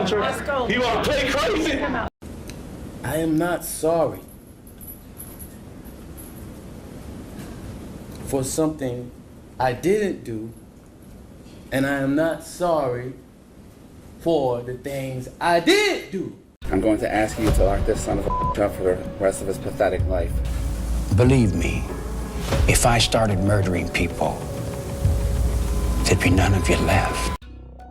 Let's go. You want to play crazy? I am not sorry for something I didn't do, and I am not sorry for the things I did do. I'm going to ask you to lock this son of a up for the rest of his pathetic life. Believe me, if I started murdering people, there'd be none of you left.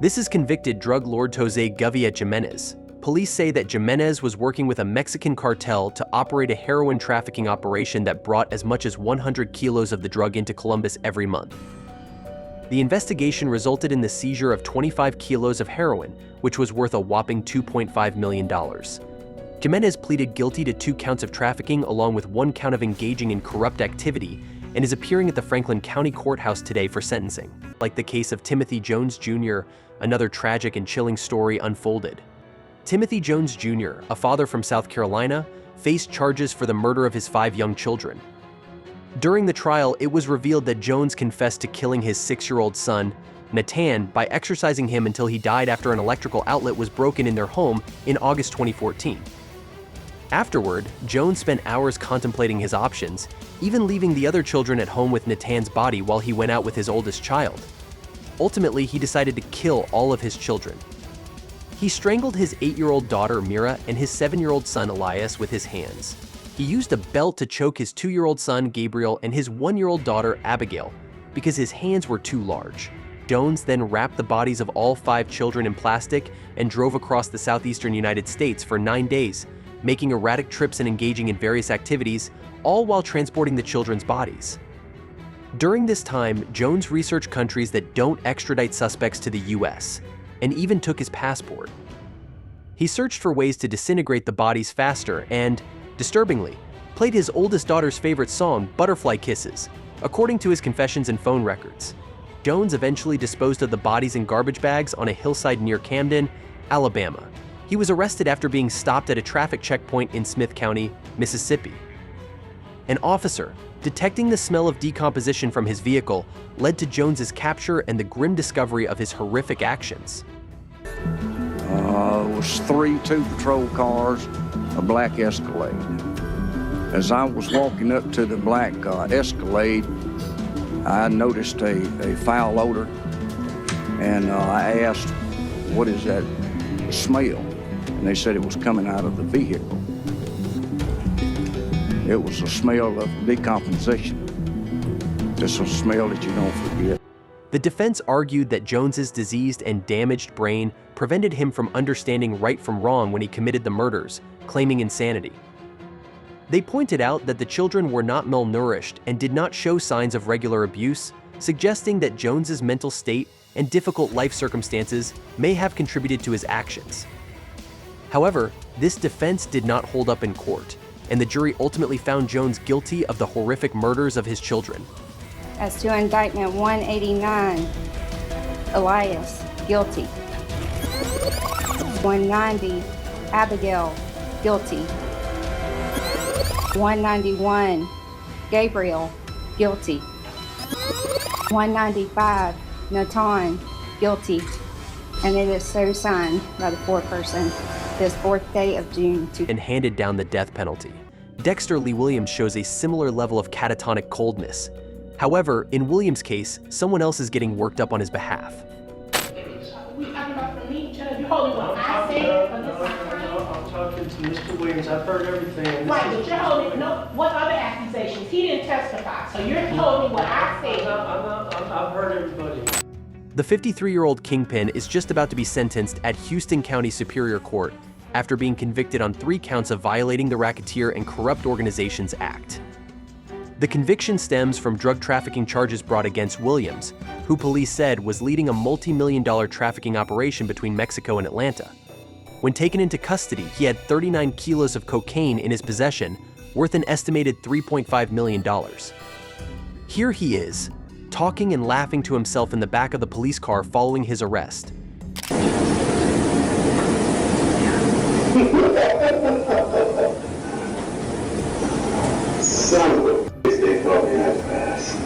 This is convicted drug lord Jose Govia Jimenez. Police say that Jimenez was working with a Mexican cartel to operate a heroin trafficking operation that brought as much as 100 kilos of the drug into Columbus every month. The investigation resulted in the seizure of 25 kilos of heroin, which was worth a whopping $2.5 million. Jimenez pleaded guilty to 2 counts of trafficking along with 1 count of engaging in corrupt activity and is appearing at the Franklin County Courthouse today for sentencing. Like the case of Timothy Jones Jr., another tragic and chilling story unfolded. Timothy Jones Jr., a father from South Carolina, faced charges for the murder of his 5 young children. During the trial, it was revealed that Jones confessed to killing his 6-year-old son, Nathan, by exercising him until he died after an electrical outlet was broken in their home in August 2014. Afterward, Jones spent hours contemplating his options, even leaving the other children at home with Nathan's body while he went out with his oldest child. Ultimately, he decided to kill all of his children. He strangled his 8-year-old daughter, Mira, and his 7-year-old son, Elias, with his hands. He used a belt to choke his 2-year-old son, Gabriel, and his 1-year-old daughter, Abigail, because his hands were too large. Jones then wrapped the bodies of all 5 children in plastic and drove across the southeastern United States for 9 days, making erratic trips and engaging in various activities, all while transporting the children's bodies. During this time, Jones researched countries that don't extradite suspects to the US, and even took his passport. He searched for ways to disintegrate the bodies faster and, disturbingly, played his oldest daughter's favorite song, Butterfly Kisses, according to his confessions and phone records. Jones eventually disposed of the bodies in garbage bags on a hillside near Camden, Alabama. He was arrested after being stopped at a traffic checkpoint in Smith County, Mississippi. An officer, detecting the smell of decomposition from his vehicle, led to Jones's capture and the grim discovery of his horrific actions. It was 3 patrol cars, a black Escalade. As I was walking up to the black Escalade, I noticed a foul odor, and I asked, "What is that smell?" And they said it was coming out of the vehicle. It was a smell of decomposition. Just a smell that you don't forget. The defense argued that Jones's diseased and damaged brain prevented him from understanding right from wrong when he committed the murders, claiming insanity. They pointed out that the children were not malnourished and did not show signs of regular abuse, suggesting that Jones's mental state and difficult life circumstances may have contributed to his actions. However, this defense did not hold up in court, and the jury ultimately found Jones guilty of the horrific murders of his children. As to indictment 189, Elias, guilty. 190, Abigail, guilty. 191, Gabriel, guilty. 195, Nathan, guilty. And it is so signed by the foreperson this 4th day of June. And handed down the death penalty. Dexter Lee Williams shows a similar level of catatonic coldness. However, in Williams' case, someone else is getting worked up on his behalf. I'm talking to Mr. Williams. I've heard everything. Right, but you're holding, no, what other accusations? He didn't testify, so you're holding what I said. I've heard everybody. The 53-year-old kingpin is just about to be sentenced at Houston County Superior Court after being convicted on 3 counts of violating the Racketeer and Corrupt Organizations Act. The conviction stems from drug trafficking charges brought against Williams, who police said was leading a multi-million-dollar trafficking operation between Mexico and Atlanta. When taken into custody, he had 39 kilos of cocaine in his possession, worth an estimated $3.5 million. Here he is, talking and laughing to himself in the back of the police car following his arrest. Son of a bitch, they thought me that fast.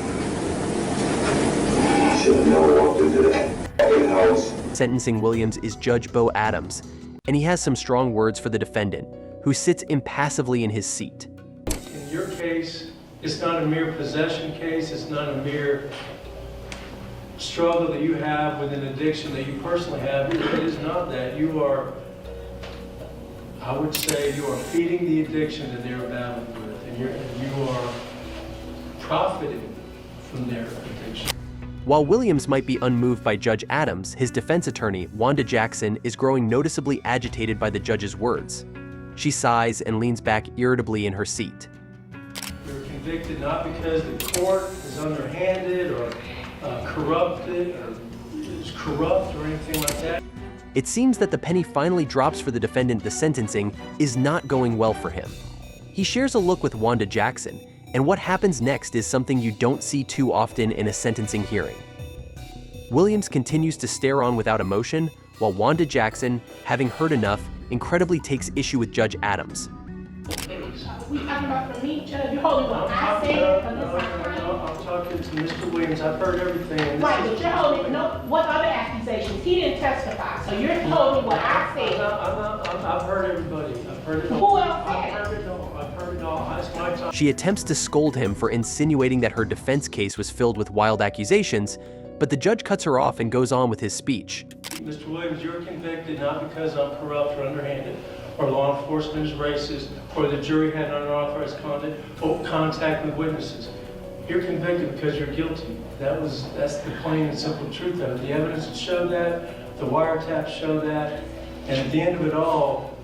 I should have never walked into that fucking house. sentencing Williams is Judge Bo Adams, and he has some strong words for the defendant, who sits impassively in his seat. In your case, it's not a mere possession case, it's not a mere struggle that you have with an addiction that you personally have. It is not that. You are, I would say, you are feeding the addiction that they're battling with, and you are profiting from their addiction. While Williams might be unmoved by Judge Adams, his defense attorney, Wanda Jackson, is growing noticeably agitated by the judge's words. She sighs and leans back irritably in her seat. You're convicted not because the court is underhanded or corrupted or is corrupt or anything like that. It seems that the penny finally drops for the defendant. The sentencing is not going well for him. He shares a look with Wanda Jackson, and what happens next is something you don't see too often in a sentencing hearing. Williams continues to stare on without emotion, while Wanda Jackson, having heard enough, incredibly takes issue with Judge Adams. We talking about for me, Judge, you're holding what I said, I'm talking to Mr. Williams. I've heard everything. right, but you're holding, no, what other accusations? He didn't testify, so you're holding what I said. I've heard everybody. I've heard it Who all. else said it? I've heard it all. I've heard it all. It's my time. She attempts to scold him for insinuating that her defense case was filled with wild accusations, but the judge cuts her off and goes on with his speech. Mr. Williams, you're convicted not because I'm corrupt or underhanded, or law enforcement is racist, or the jury had unauthorized contact with witnesses. You're convicted because you're guilty. That's the plain and simple truth of it. The evidence showed that, the wiretaps show that, and at the end of it all,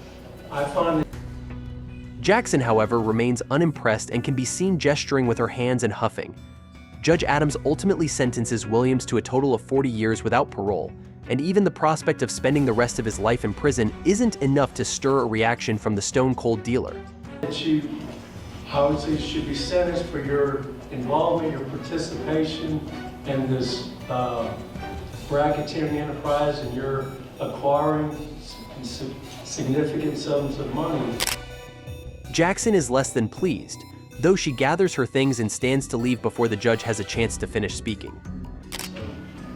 I find that Jackson, however, remains unimpressed and can be seen gesturing with her hands and huffing. Judge Adams ultimately sentences Williams to a total of 40 years without parole, and even the prospect of spending the rest of his life in prison isn't enough to stir a reaction from the stone-cold dealer. I would say you should be sentenced for your involvement, your participation in this racketeering enterprise, and your acquiring significant sums of money. Jackson is less than pleased, though she gathers her things and stands to leave before the judge has a chance to finish speaking.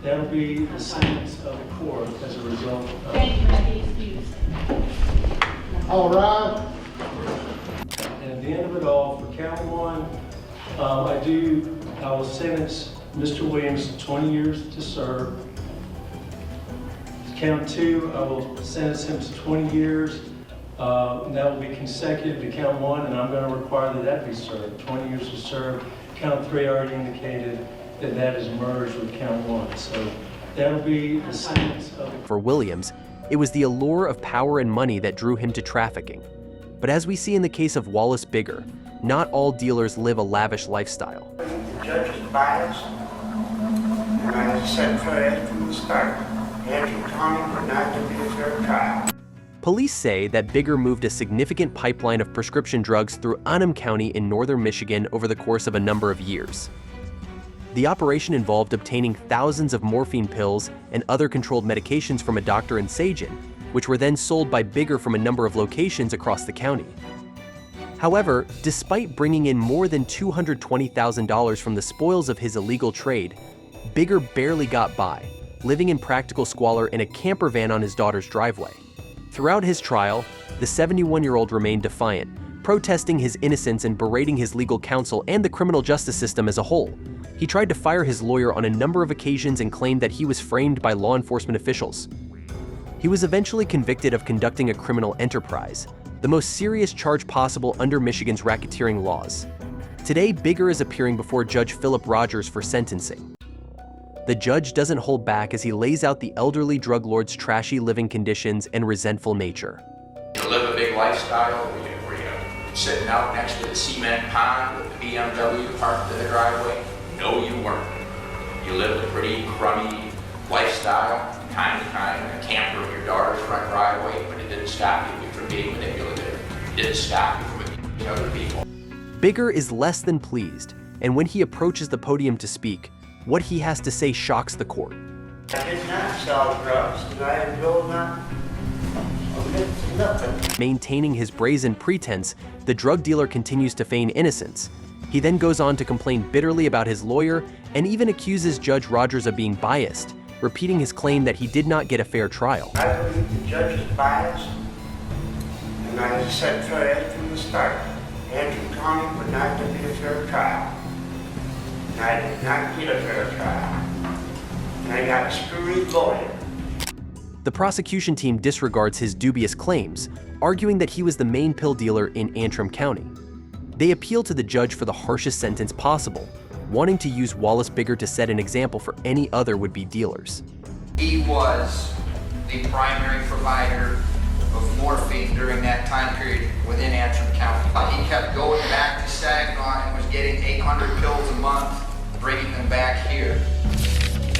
That'll be the sentence of the court as a result of. Thank you, let me excuse. All right. And at the end of it all, for count one, I will sentence Mr. Williams to 20 years to serve. Count two, I will sentence him to 20 years. And that will be consecutive to count one, and I'm going to require that be served. 20 years to serve. Count three, I already indicated that is merged with count one. So that'll be the sentence of the. For Williams, it was the allure of power and money that drew him to trafficking. But as we see in the case of Wallace Bigger, not all dealers live a lavish lifestyle. The judge is biased, and as I said from the start, Andrew Tommy would not to be a fair trial. Police say that Bigger moved a significant pipeline of prescription drugs through Annam County in northern Michigan over the course of a number of years. The operation involved obtaining thousands of morphine pills and other controlled medications from a doctor in Sagen, which were then sold by Bigger from a number of locations across the county. However, despite bringing in more than $220,000 from the spoils of his illegal trade, Bigger barely got by, living in practical squalor in a camper van on his daughter's driveway. Throughout his trial, the 71-year-old remained defiant, protesting his innocence and berating his legal counsel and the criminal justice system as a whole. He tried to fire his lawyer on a number of occasions and claimed that he was framed by law enforcement officials. He was eventually convicted of conducting a criminal enterprise, the most serious charge possible under Michigan's racketeering laws. Today, Bigger is appearing before Judge Philip Rogers for sentencing. The judge doesn't hold back as he lays out the elderly drug lord's trashy living conditions and resentful nature. You live a big lifestyle where you're sitting out next to the cement pond with the BMW parked in the driveway. No, you weren't. You lived a pretty crummy lifestyle, time to time, in a camper in your daughter's front driveway, but it didn't stop you from being manipulative. It didn't stop you from abusing other people. Bigger is less than pleased, and when he approaches the podium to speak, what he has to say shocks the court. I did not sell drugs, and I will not omit nothing. Maintaining his brazen pretense, the drug dealer continues to feign innocence. He then goes on to complain bitterly about his lawyer and even accuses Judge Rogers of being biased, repeating his claim that he did not get a fair trial. I believe the judge is biased, and I said from the start, Andrew County would not give me a fair trial. And I did not get a fair trial. And I got a screwy lawyer. The prosecution team disregards his dubious claims, arguing that he was the main pill dealer in Antrim County. They appeal to the judge for the harshest sentence possible, wanting to use Wallace Bigger to set an example for any other would-be dealers. He was the primary provider of morphine during that time period within Antrim County. He kept going back to Saginaw and was getting 800 pills a month, bringing them back here.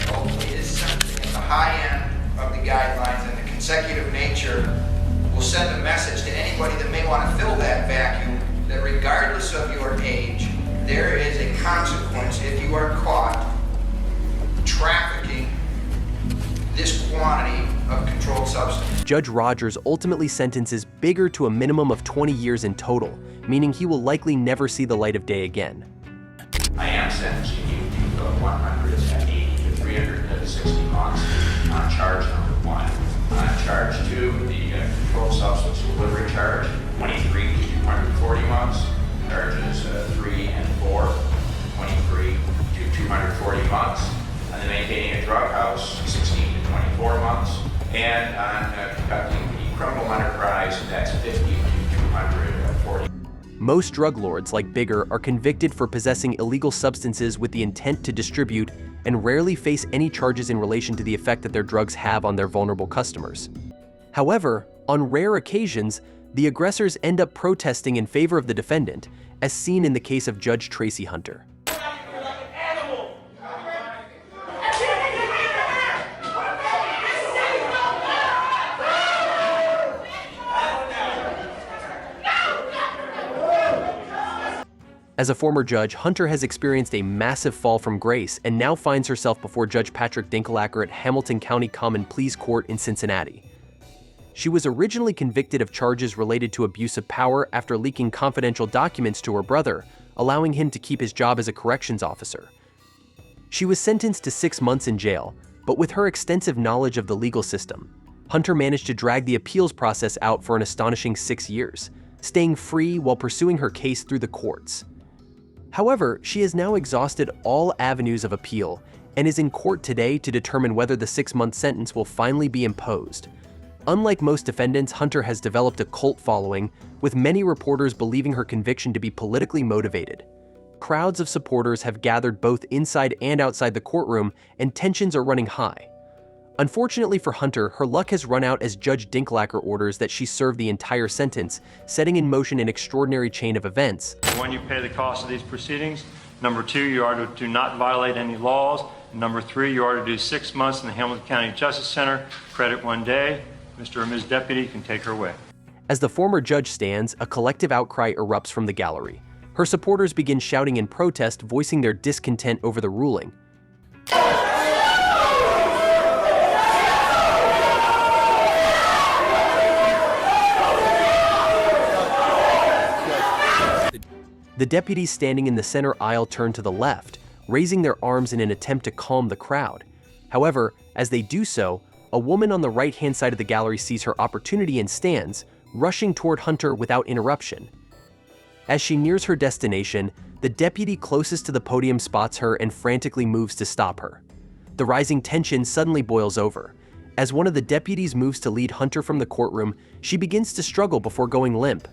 Hopefully his sentencing at the high end of the guidelines and the consecutive nature will send a message to anybody that may want to fill that vacuum that regardless of your age, there is a consequence if you are caught trafficking this quantity of controlled substance. Judge Rogers ultimately sentences Bigger to a minimum of 20 years in total, meaning he will likely never see the light of day again. I am sentencing you to 180 to 360 months on charge number 1. On charge 2, the controlled substance delivery charge, 23 to 240 months. Charges 3 and 4, 23 to 240 months. On the maintaining a drug house, 16 to 24 months. And on conducting the criminal enterprise, that's 50 to 240. Most drug lords, like Bigger, are convicted for possessing illegal substances with the intent to distribute and rarely face any charges in relation to the effect that their drugs have on their vulnerable customers. However, on rare occasions, the aggressors end up protesting in favor of the defendant, as seen in the case of Judge Tracy Hunter. As a former judge, Hunter has experienced a massive fall from grace and now finds herself before Judge Patrick Dinkelacker at Hamilton County Common Pleas Court in Cincinnati. She was originally convicted of charges related to abuse of power after leaking confidential documents to her brother, allowing him to keep his job as a corrections officer. She was sentenced to 6 months in jail, but with her extensive knowledge of the legal system, Hunter managed to drag the appeals process out for an astonishing 6 years, staying free while pursuing her case through the courts. However, she has now exhausted all avenues of appeal and is in court today to determine whether the 6-month sentence will finally be imposed. Unlike most defendants, Hunter has developed a cult following, with many reporters believing her conviction to be politically motivated. Crowds of supporters have gathered both inside and outside the courtroom, and tensions are running high. Unfortunately for Hunter, her luck has run out as Judge Dinkelacker orders that she serve the entire sentence, setting in motion an extraordinary chain of events. 1, you pay the cost of these proceedings. Number 2, you are to do not violate any laws. Number 3, you are to do 6 months in the Hamilton County Justice Center. Credit 1 day. Mr. or Ms. Deputy can take her away. As the former judge stands, a collective outcry erupts from the gallery. Her supporters begin shouting in protest, voicing their discontent over the ruling. The deputies standing in the center aisle turn to the left, raising their arms in an attempt to calm the crowd. However, as they do so, a woman on the right-hand side of the gallery sees her opportunity and stands, rushing toward Hunter without interruption. As she nears her destination, the deputy closest to the podium spots her and frantically moves to stop her. The rising tension suddenly boils over. As one of the deputies moves to lead Hunter from the courtroom, she begins to struggle before going limp.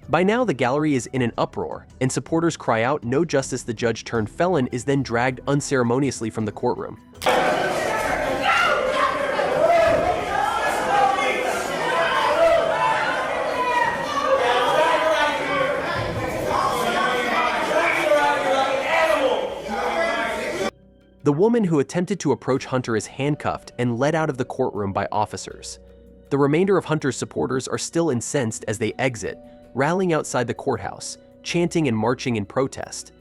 By now, the gallery is in an uproar, and supporters cry out, "No justice, the judge turned felon," is then dragged unceremoniously from the courtroom. The woman who attempted to approach Hunter is handcuffed and led out of the courtroom by officers. The remainder of Hunter's supporters are still incensed as they exit, rallying outside the courthouse, chanting and marching in protest.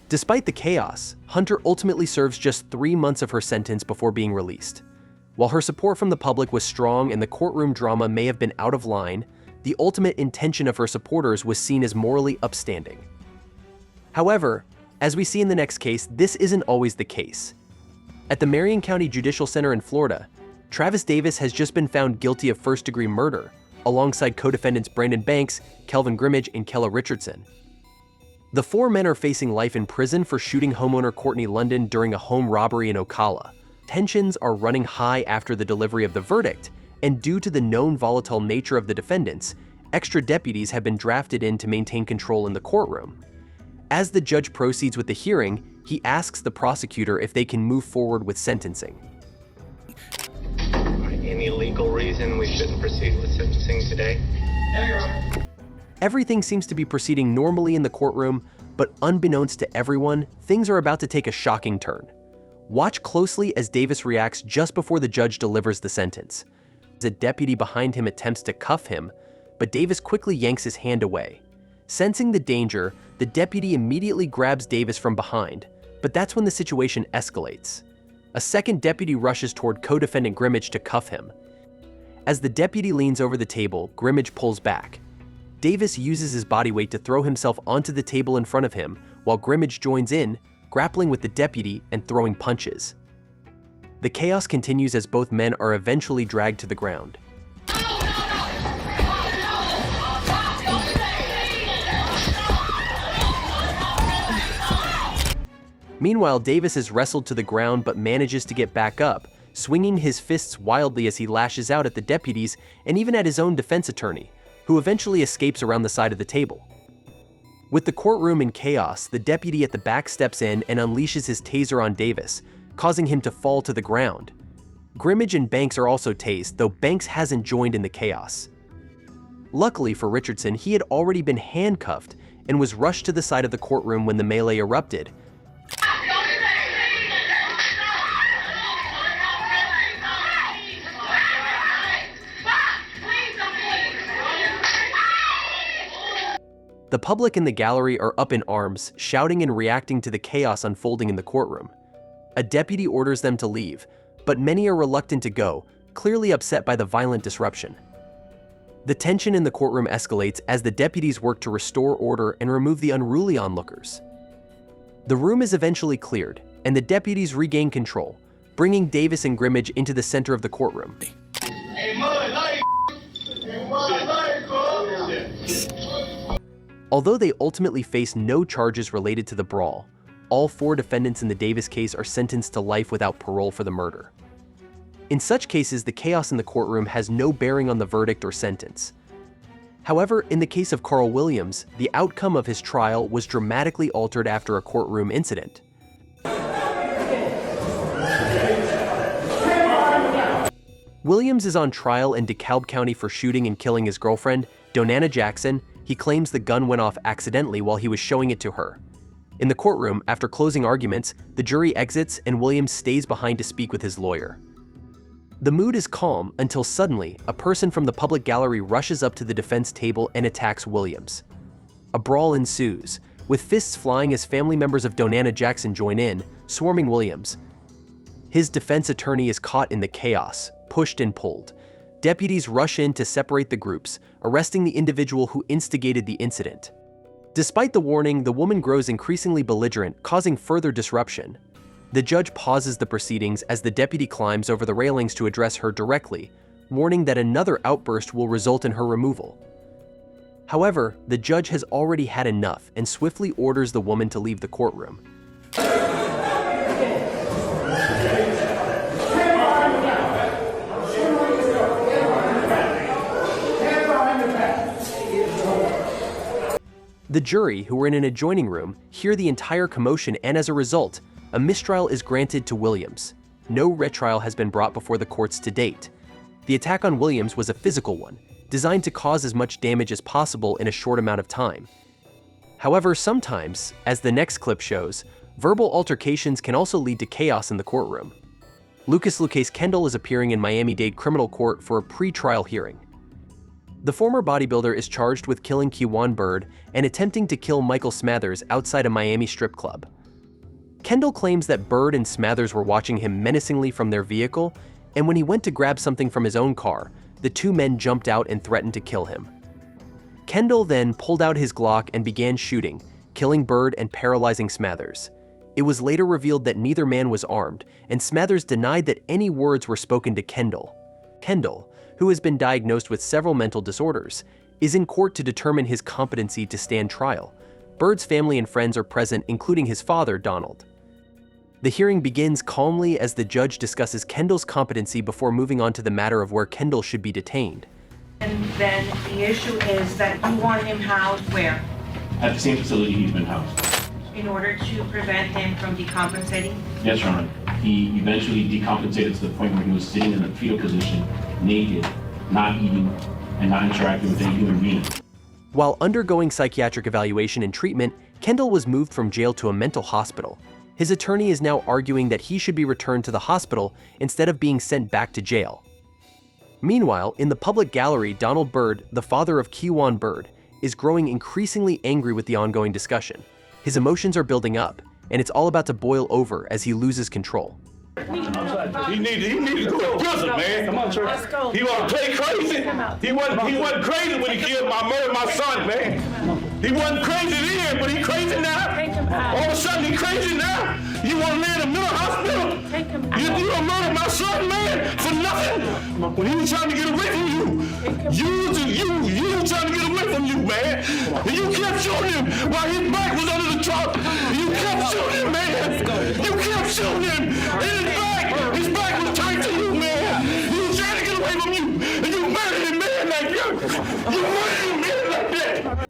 Despite the chaos, Hunter ultimately serves just 3 months of her sentence before being released. While her support from the public was strong and the courtroom drama may have been out of line, the ultimate intention of her supporters was seen as morally upstanding. However, as we see in the next case, this isn't always the case. At the Marion County Judicial Center in Florida, Travis Davis has just been found guilty of first-degree murder, alongside co-defendants Brandon Banks, Kelvin Grimmage, and Kella Richardson. The four men are facing life in prison for shooting homeowner Courtney London during a home robbery in Ocala. Tensions are running high after the delivery of the verdict, and due to the known volatile nature of the defendants, extra deputies have been drafted in to maintain control in the courtroom. As the judge proceeds with the hearing, he asks the prosecutor if they can move forward with sentencing. Any legal reason we shouldn't proceed with sentencing today? Everything seems to be proceeding normally in the courtroom, but unbeknownst to everyone, things are about to take a shocking turn. Watch closely as Davis reacts just before the judge delivers the sentence. A deputy behind him attempts to cuff him, but Davis quickly yanks his hand away. Sensing the danger, the deputy immediately grabs Davis from behind, but that's when the situation escalates. A second deputy rushes toward co-defendant Grimmage to cuff him. As the deputy leans over the table, Grimmage pulls back. Davis uses his body weight to throw himself onto the table in front of him, while Grimmage joins in, grappling with the deputy and throwing punches. The chaos continues as both men are eventually dragged to the ground. Meanwhile, Davis is wrestled to the ground but manages to get back up, swinging his fists wildly as he lashes out at the deputies and even at his own defense attorney, who eventually escapes around the side of the table. With the courtroom in chaos, the deputy at the back steps in and unleashes his taser on Davis, causing him to fall to the ground. Grimmage and Banks are also tased, though Banks hasn't joined in the chaos. Luckily for Richardson, he had already been handcuffed and was rushed to the side of the courtroom when the melee erupted. The public in the gallery are up in arms, shouting and reacting to the chaos unfolding in the courtroom. A deputy orders them to leave, but many are reluctant to go, clearly upset by the violent disruption. The tension in the courtroom escalates as the deputies work to restore order and remove the unruly onlookers. The room is eventually cleared, and the deputies regain control, bringing Davis and Grimmage into the center of the courtroom. Although they ultimately face no charges related to the brawl, all four defendants in the Davis case are sentenced to life without parole for the murder. In such cases, the chaos in the courtroom has no bearing on the verdict or sentence. However, in the case of Carl Williams, the outcome of his trial was dramatically altered after a courtroom incident. Williams is on trial in DeKalb County for shooting and killing his girlfriend, Donana Jackson. He claims the gun went off accidentally while he was showing it to her. In the courtroom, after closing arguments, the jury exits and Williams stays behind to speak with his lawyer. The mood is calm until suddenly, a person from the public gallery rushes up to the defense table and attacks Williams. A brawl ensues, with fists flying as family members of Donana Jackson join in, swarming Williams. His defense attorney is caught in the chaos, pushed and pulled. Deputies rush in to separate the groups, arresting the individual who instigated the incident. Despite the warning, the woman grows increasingly belligerent, causing further disruption. The judge pauses the proceedings as the deputy climbs over the railings to address her directly, warning that another outburst will result in her removal. However, the judge has already had enough and swiftly orders the woman to leave the courtroom. The jury, who were in an adjoining room, hear the entire commotion, and as a result, a mistrial is granted to Williams. No retrial has been brought before the courts to date. The attack on Williams was a physical one, designed to cause as much damage as possible in a short amount of time. However, sometimes, as the next clip shows, verbal altercations can also lead to chaos in the courtroom. Lucas Lucas Kendall is appearing in Miami-Dade criminal court for a pre-trial hearing. The former bodybuilder is charged with killing Kewan Bird and attempting to kill Michael Smathers outside a Miami strip club. Kendall claims that Bird and Smathers were watching him menacingly from their vehicle, and when he went to grab something from his own car, the two men jumped out and threatened to kill him. Kendall then pulled out his Glock and began shooting, killing Bird and paralyzing Smathers. It was later revealed that neither man was armed, and Smathers denied that any words were spoken to Kendall. Kendall, who has been diagnosed with several mental disorders, is in court to determine his competency to stand trial. Bird's family and friends are present, including his father, Donald. The hearing begins calmly as the judge discusses Kendall's competency before moving on to the matter of where Kendall should be detained. And then the issue is that you want him housed where? At the same facility he's been housed. In order to prevent him from decompensating? Yes, Your Honor. He eventually decompensated to the point where he was sitting in a fetal position, naked, not eating, and not interacting with any human being. While undergoing psychiatric evaluation and treatment, Kendall was moved from jail to a mental hospital. His attorney is now arguing that he should be returned to the hospital instead of being sent back to jail. Meanwhile, in the public gallery, Donald Byrd, the father of Kewan Byrd, is growing increasingly angry with the ongoing discussion. His emotions are building up, and it's all about to boil over as he loses control. He need to go to prison, man. Come on, Let's go. He want to play crazy. He wasn't crazy when he murdered my son, man. He wasn't crazy then, but he crazy now. All of a sudden he crazy now. You want to lay in a mental hospital? You don't murder my son, man, for nothing. When he was trying to get away from you, you were trying to get away from you, man. And you kept shooting him while his back was under the truck. You kept shooting him, man. You kept shooting him. And his back was turned to you, man. He was trying to get away from you, and you murdered him, man, like that. You murdered him, man, like that.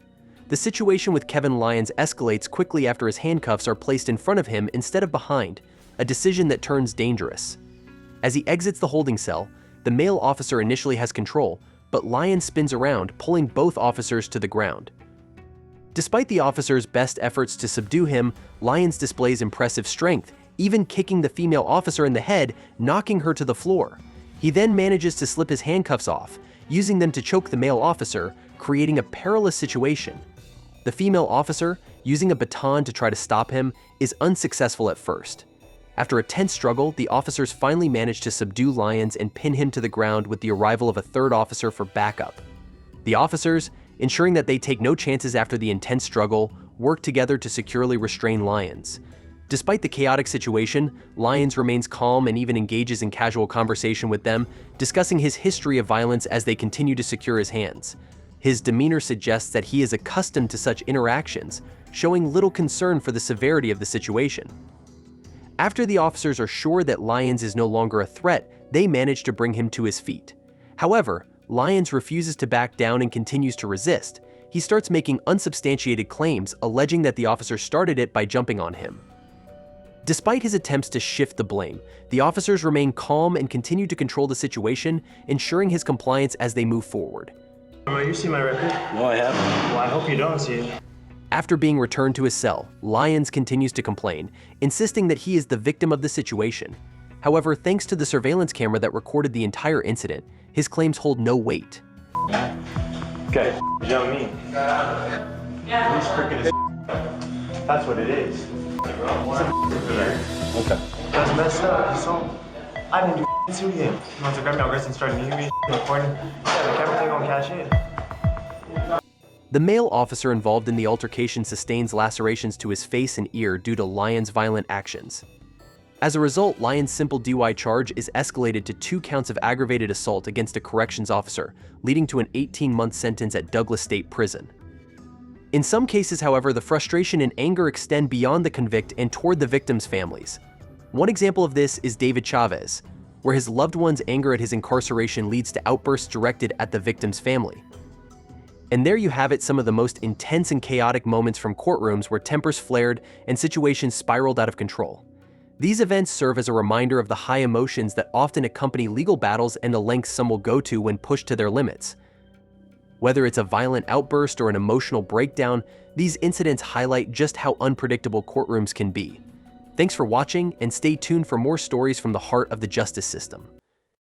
The situation with Kevin Lyons escalates quickly after his handcuffs are placed in front of him instead of behind, a decision that turns dangerous. As he exits the holding cell, the male officer initially has control, but Lyons spins around, pulling both officers to the ground. Despite the officer's best efforts to subdue him, Lyons displays impressive strength, even kicking the female officer in the head, knocking her to the floor. He then manages to slip his handcuffs off, using them to choke the male officer, creating a perilous situation. The female officer, using a baton to try to stop him, is unsuccessful at first. After a tense struggle, the officers finally manage to subdue Lyons and pin him to the ground with the arrival of a third officer for backup. The officers, ensuring that they take no chances after the intense struggle, work together to securely restrain Lyons. Despite the chaotic situation, Lyons remains calm and even engages in casual conversation with them, discussing his history of violence as they continue to secure his hands. His demeanor suggests that he is accustomed to such interactions, showing little concern for the severity of the situation. After the officers are sure that Lyons is no longer a threat, they manage to bring him to his feet. However, Lyons refuses to back down and continues to resist. He starts making unsubstantiated claims, alleging that the officer started it by jumping on him. Despite his attempts to shift the blame, the officers remain calm and continue to control the situation, ensuring his compliance as they move forward. You see my record? No, I haven't. Well, I hope you don't see it. After being returned to his cell, Lyons continues to complain, insisting that he is the victim of the situation. However, thanks to the surveillance camera that recorded the entire incident, his claims hold no weight. Okay, you know what I mean? Yeah. He's freaking as that's what it is. Okay. That's messed up. So, I didn't do to him. You want to grab me on wrist and start muting me, recording? Yeah, like everything gonna cash in. The male officer involved in the altercation sustains lacerations to his face and ear due to Lyons' violent actions. As a result, Lyons' simple DUI charge is escalated to 2 counts of aggravated assault against a corrections officer, leading to an 18-month sentence at Douglas State Prison. In some cases, however, the frustration and anger extend beyond the convict and toward the victims' families. One example of this is David Chavez, where his loved one's anger at his incarceration leads to outbursts directed at the victim's family. And there you have it, some of the most intense and chaotic moments from courtrooms where tempers flared and situations spiraled out of control. These events serve as a reminder of the high emotions that often accompany legal battles and the lengths some will go to when pushed to their limits. Whether it's a violent outburst or an emotional breakdown, these incidents highlight just how unpredictable courtrooms can be. Thanks for watching, and stay tuned for more stories from the heart of the justice system.